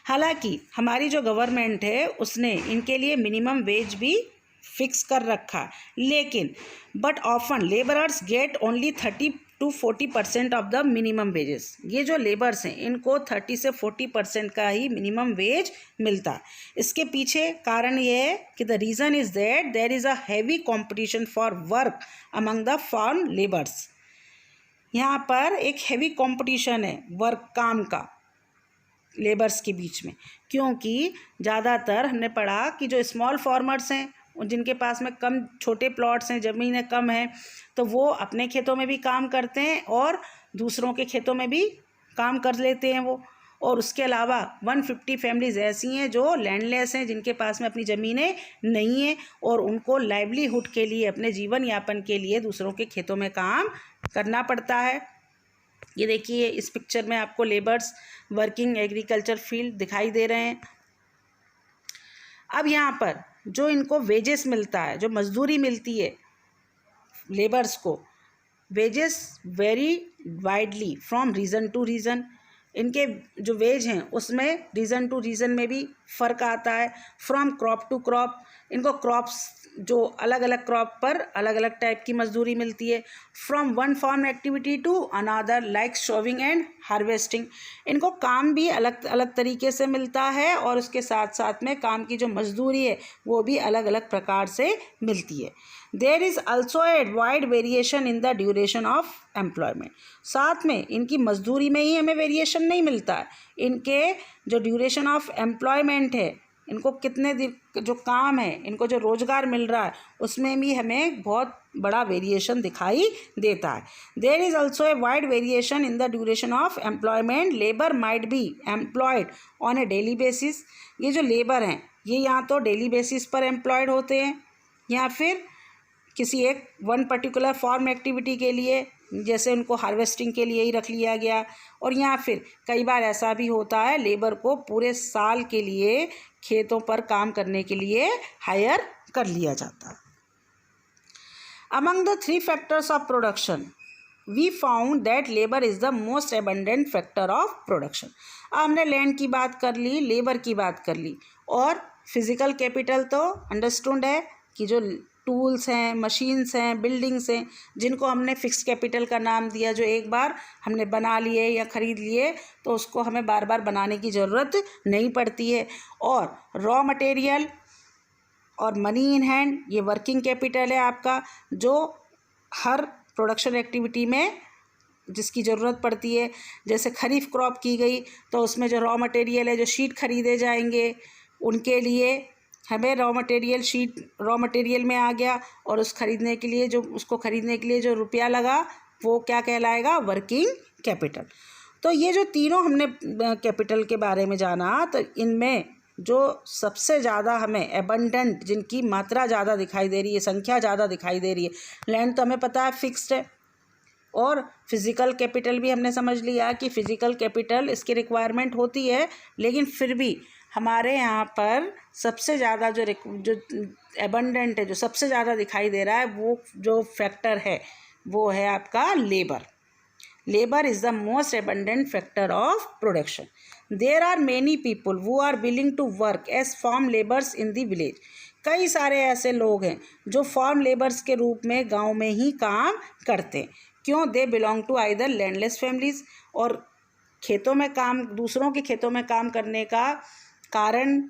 Speaker 1: हालांकि हमारी जो गवर्नमेंट है उसने इनके लिए मिनिमम वेज भी फिक्स कर रखा, लेकिन but often labourers get only 30 to 40% of the minimum wages. ये जो लेबर्स हैं इनको 30 से 40% का ही मिनिमम वेज मिलता। इसके पीछे कारण ये है कि the reason is that there is a heavy competition for work among the farm labours. यहाँ पर एक हैवी कॉम्पिटिशन है वर्क, काम का, लेबर्स के बीच में, क्योंकि ज़्यादातर हमने पढ़ा कि जो स्मॉल फार्मर्स हैं जिनके पास में कम छोटे प्लॉट्स हैं, ज़मीनें कम हैं, तो वो अपने खेतों में भी काम करते हैं और दूसरों के खेतों में भी काम कर लेते हैं वो। और उसके अलावा 150 फैमिलीज़ ऐसी हैं जो लैंडलेस हैं, जिनके पास में अपनी ज़मीनें नहीं हैं और उनको लाइवलीहुड के लिए, अपने जीवन यापन के लिए दूसरों के खेतों में काम करना पड़ता है। ये देखिए इस पिक्चर में आपको लेबर्स वर्किंग एग्रीकल्चर फील्ड दिखाई दे रहे हैं। अब यहाँ पर जो इनको वेजेस मिलता है, जो मजदूरी मिलती है लेबर्स को, wages vary widely from region to region. इनके जो वेज हैं उसमें रीजन टू रीजन में भी फ़र्क आता है, फ्रॉम क्रॉप टू क्रॉप। इनको क्रॉप्स जो अलग अलग क्रॉप पर अलग अलग टाइप की मजदूरी मिलती है। From one farm activity to another like sowing and harvesting, इनको काम भी अलग अलग तरीके से मिलता है और उसके साथ साथ में काम की जो मजदूरी है वो भी अलग अलग प्रकार से मिलती है। There is also a wide variation in the duration of employment, साथ में इनकी मजदूरी में ही हमें वेरिएशन नहीं मिलता है, इनके जो ड्यूरेशन ऑफ एम्प्लॉयमेंट है, इनको कितने दिन जो काम है, इनको जो रोज़गार मिल रहा है उसमें भी हमें बहुत बड़ा वेरिएशन दिखाई देता है। There is also a wide variation in the duration of employment, labour might be employed on a daily basis. ये जो लेबर हैं ये या तो डेली बेसिस पर एम्प्लॉयड होते हैं या फिर किसी एक वन पर्टिकुलर फॉर्म एक्टिविटी के लिए, जैसे उनको हार्वेस्टिंग के लिए ही रख लिया गया, और या फिर कई बार ऐसा भी होता है लेबर को पूरे साल के लिए खेतों पर काम करने के लिए हायर कर लिया जाता है। Among the 3 factors of production we found that labour is the most abundant factor of production. हमने लैंड की बात कर ली, लेबर की बात कर ली, और फिज़िकल कैपिटल तो अंडरस्टूड है कि जो टूल्स हैं, मशीन्स हैं, बिल्डिंग्स हैं, जिनको हमने फिक्स कैपिटल का नाम दिया, जो एक बार हमने बना लिए या ख़रीद लिए तो उसको हमें बार बार बनाने की ज़रूरत नहीं पड़ती है। और रॉ मटेरियल और मनी इन हैंड, ये वर्किंग कैपिटल है आपका, जो हर प्रोडक्शन एक्टिविटी में जिसकी ज़रूरत पड़ती है। जैसे खरीफ क्रॉप की गई तो उसमें जो रॉ मटेरियल है, जो शीट खरीदे जाएंगे, उनके लिए हमें रॉ मटेरियल में आ गया, और उसको ख़रीदने के लिए जो रुपया लगा वो क्या कहलाएगा, वर्किंग कैपिटल। तो ये जो तीनों हमने कैपिटल के बारे में जाना, तो इनमें जो सबसे ज़्यादा हमें एबंडेंट, जिनकी मात्रा ज़्यादा दिखाई दे रही है, संख्या ज़्यादा दिखाई दे रही है, लैंड तो हमें पता है फिक्स्ड है, और फिज़िकल कैपिटल भी हमने समझ लिया कि फ़िज़िकल कैपिटल इसकी रिक्वायरमेंट होती है, लेकिन फिर भी हमारे यहाँ पर सबसे ज़्यादा जो एबंडेंट है, जो सबसे ज़्यादा दिखाई दे रहा है, वो जो फैक्टर है वो है आपका labour. Labour is the most abundant factor of production. There are many people who are willing to work as farm labours in the village. कई सारे ऐसे लोग हैं जो फार्म लेबर्स के रूप में गांव में ही काम करते हैं। क्यों? They belong to either landless families, और खेतों में काम, दूसरों के खेतों में काम करने का कारण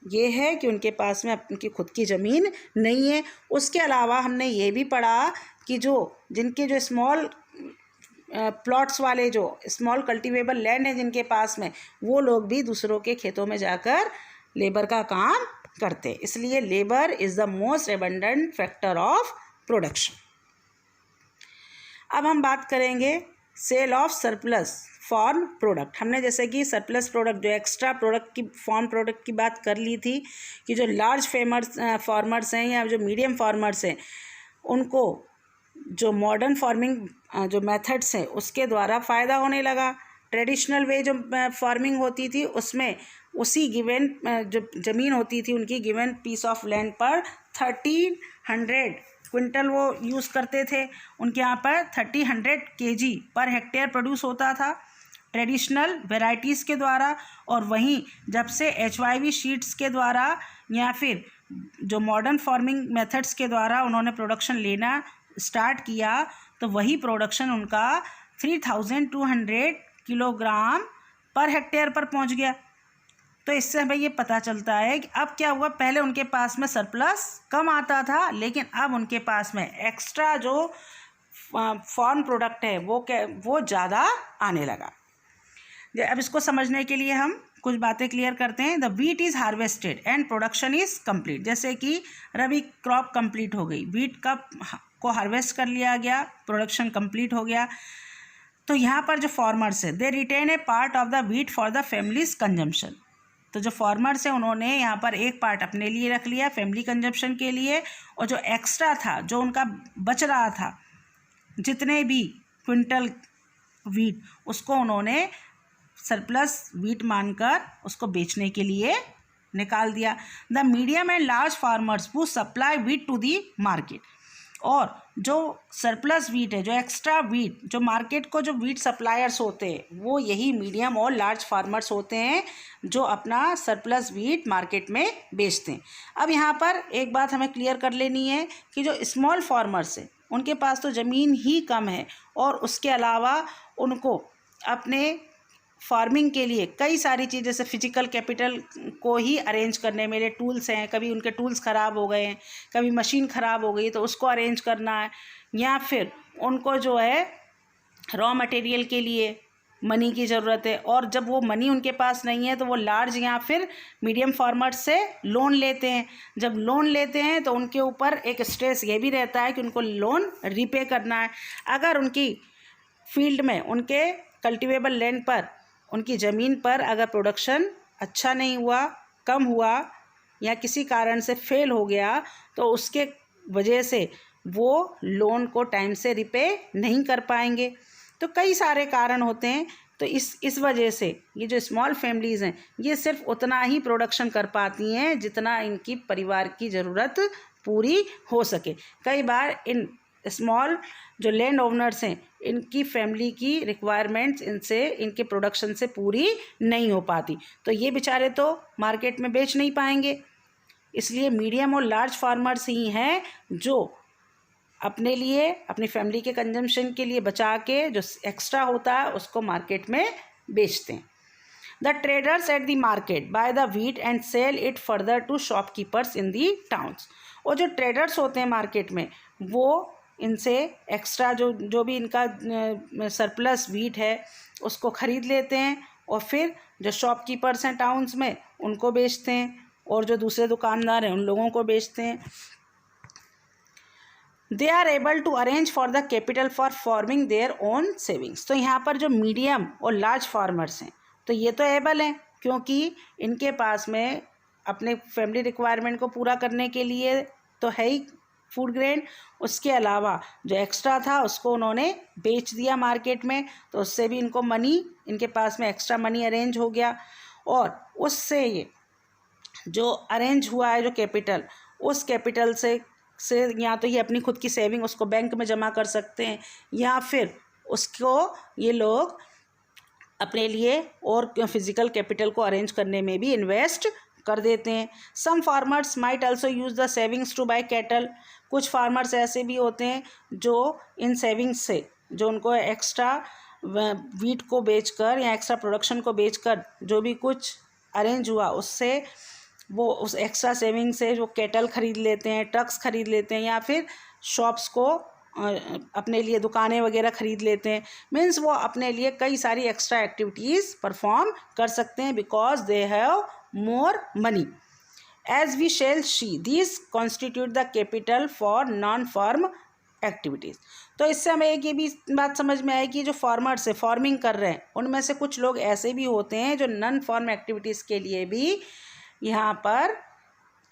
Speaker 1: ये है कि उनके पास में उनकी खुद की ज़मीन नहीं है। उसके अलावा हमने ये भी पढ़ा कि जिनके जो स्मॉल प्लॉट्स वाले, जो स्मॉल कल्टीवेबल लैंड है जिनके पास में, वो लोग भी दूसरों के खेतों में जाकर लेबर का काम करते हैं। इसलिए labour is the most abundant factor of production. अब हम बात करेंगे sale of surplus farm product. हमने जैसे कि सरप्लस प्रोडक्ट, जो एक्स्ट्रा प्रोडक्ट की फॉर्म प्रोडक्ट की बात कर ली थी कि जो लार्ज फार्मर्स हैं या जो मीडियम फार्मर्स हैं, उनको जो मॉडर्न फार्मिंग जो मेथड्स हैं उसके द्वारा फ़ायदा होने लगा। ट्रेडिशनल वे जो फार्मिंग होती थी उसमें उसी गिवन जो ज़मीन होती थी, उनकी गिवन पीस ऑफ लैंड पर 1300 क्विंटल वो यूज़ करते थे। उनके यहाँ पर 300 kg पर हेक्टेयर प्रोड्यूस होता था ट्रेडिशनल वेराइटीज़ के द्वारा। और वहीं जब से HYV शीट्स के द्वारा या फिर जो मॉडर्न फार्मिंग मेथड्स के द्वारा उन्होंने प्रोडक्शन लेना स्टार्ट किया, तो वही प्रोडक्शन उनका 3200 किलोग्राम पर हेक्टेयर पर पहुंच गया। तो इससे हमें ये पता चलता है कि अब क्या हुआ, पहले उनके पास में सरप्लस कम आता था, लेकिन अब उनके पास में एक्स्ट्रा जो फार्म प्रोडक्ट है वो ज़्यादा आने लगा। अब इसको समझने के लिए हम कुछ बातें क्लियर करते हैं। The wheat is harvested and production is complete. जैसे कि रबी क्रॉप कंप्लीट हो गई, वीट को हार्वेस्ट कर लिया गया, प्रोडक्शन कंप्लीट हो गया। तो यहाँ पर जो फार्मर्स है, दे retain A part of the wheat for the families consumption. तो जो फार्मर्स हैं उन्होंने यहाँ पर एक पार्ट अपने लिए रख लिया फैमिली कंजम्पशन के लिए, और जो एक्स्ट्रा था, जो उनका बच रहा था, जितने भी क्विंटल वीट, उसको उन्होंने सरप्लस वीट मानकर उसको बेचने के लिए निकाल दिया। The medium and large farmers who supply wheat to the market. और जो सरप्लस वीट है, जो एक्स्ट्रा वीट, जो मार्केट को जो वीट सप्लायर्स होते हैं वो यही मीडियम और लार्ज फार्मर्स होते हैं जो अपना सरप्लस वीट मार्केट में बेचते हैं। अब यहाँ पर एक बात हमें क्लियर कर लेनी है कि जो स्मॉल फार्मर्स हैं उनके पास तो ज़मीन ही कम है और उसके अलावा उनको अपने फार्मिंग के लिए कई सारी चीज़, जैसे फिजिकल कैपिटल को ही अरेंज करने में टूल्स हैं, कभी उनके टूल्स ख़राब हो गए हैं, कभी मशीन ख़राब हो गई तो उसको अरेंज करना है, या फिर उनको जो है रॉ मटेरियल के लिए मनी की ज़रूरत है, और जब वो मनी उनके पास नहीं है तो वो लार्ज या फिर मीडियम फार्मर्स से लोन लेते हैं। जब लोन लेते हैं तो उनके ऊपर एक स्ट्रेस ये भी रहता है कि उनको लोन रीपे करना है। अगर उनकी फील्ड में, उनके कल्टिवेबल लैंड पर, उनकी ज़मीन पर अगर प्रोडक्शन अच्छा नहीं हुआ, कम हुआ या किसी कारण से फेल हो गया तो उसके वजह से वो लोन को टाइम से रिपे नहीं कर पाएंगे। तो कई सारे कारण होते हैं। तो इस वजह से ये जो स्मॉल फैमिलीज़ हैं ये सिर्फ उतना ही प्रोडक्शन कर पाती हैं जितना इनकी परिवार की ज़रूरत पूरी हो सके। कई बार इन स्मॉल जो लैंड ओनर्स हैं इनकी फैमिली की रिक्वायरमेंट्स इनके प्रोडक्शन से पूरी नहीं हो पाती, तो ये बेचारे तो मार्केट में बेच नहीं पाएंगे। इसलिए मीडियम और लार्ज फार्मर्स ही हैं जो अपने लिए, अपनी फैमिली के कंजम्पशन के लिए बचा के जो एक्स्ट्रा होता है उसको मार्केट में बेचते हैं। The traders at the market buy the wheat and sell it further to shopkeepers in the towns. और जो ट्रेडर्स होते हैं मार्केट में वो इनसे एक्स्ट्रा जो भी इनका सरप्लस वीट है उसको ख़रीद लेते हैं और फिर जो शॉपकीपर्स हैं टाउन्स में उनको बेचते हैं, और जो दूसरे दुकानदार हैं उन लोगों को बेचते हैं। They are able to arrange for the capital for farming their own savings. तो यहाँ पर जो मीडियम और लार्ज फार्मर्स हैं तो ये तो एबल हैं क्योंकि इनके पास में अपने फैमिली रिक्वायरमेंट को पूरा करने के लिए तो है ही फूड ग्रेन, उसके अलावा जो एक्स्ट्रा था उसको उन्होंने बेच दिया मार्केट में, तो उससे भी इनको मनी, इनके पास में एक्स्ट्रा मनी अरेंज हो गया, और उससे ये जो अरेंज हुआ है जो कैपिटल, उस कैपिटल से या तो ये अपनी खुद की सेविंग उसको बैंक में जमा कर सकते हैं या फिर उसको ये लोग अपने लिए और फिजिकल कैपिटल को अरेंज करने में भी इन्वेस्ट कर देते हैं। Some farmers might also use the savings to buy cattle. कुछ फार्मर्स ऐसे भी होते हैं जो इन सेविंग्स से, जो उनको एक्स्ट्रा वीट को बेचकर या एक्स्ट्रा प्रोडक्शन को बेचकर जो भी कुछ अरेंज हुआ उससे वो उस एक्स्ट्रा सेविंग से वो कैटल ख़रीद लेते हैं, ट्रक्स ख़रीद लेते हैं या फिर शॉप्स को अपने लिए दुकानें वगैरह ख़रीद लेते हैं। मीन्स वो अपने लिए कई सारी एक्स्ट्रा एक्टिविटीज़ परफॉर्म कर सकते हैं because they have more money. As we shall see, these constitute the capital for non-farm activities। तो इससे हमें एक ये भी बात समझ में आएगी, जो फार्मर्स है, फार्मिंग कर रहे हैं, उनमें से कुछ लोग ऐसे भी होते हैं जो नॉन फार्म एक्टिविटीज़ के लिए भी यहाँ पर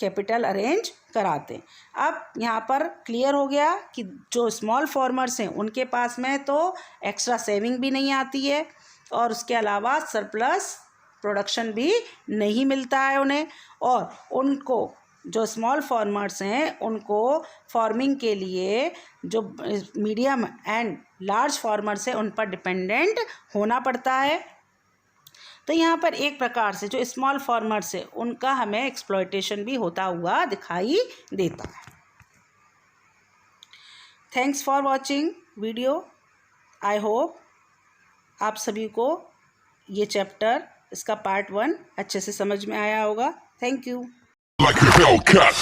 Speaker 1: कैपिटल अरेंज कराते हैं। अब यहाँ पर क्लियर हो गया कि जो स्मॉल फार्मर्स हैं उनके पास में तो एक्स्ट्रा सेविंग भी नहीं आती है और उसके अलावा सरप्लस प्रोडक्शन भी नहीं मिलता है उन्हें, और उनको जो स्मॉल फार्मर्स हैं उनको फार्मिंग के लिए जो मीडियम एंड लार्ज फार्मर्स हैं उन पर डिपेंडेंट होना पड़ता है। तो यहाँ पर एक प्रकार से जो स्मॉल फार्मर्स है उनका हमें एक्सप्लॉयटेशन भी होता हुआ दिखाई देता है। Thanks for watching video. I hope आप सभी को ये चैप्टर, इसका पार्ट 1 अच्छे से समझ में आया होगा। Thank you. Like a Hellcat.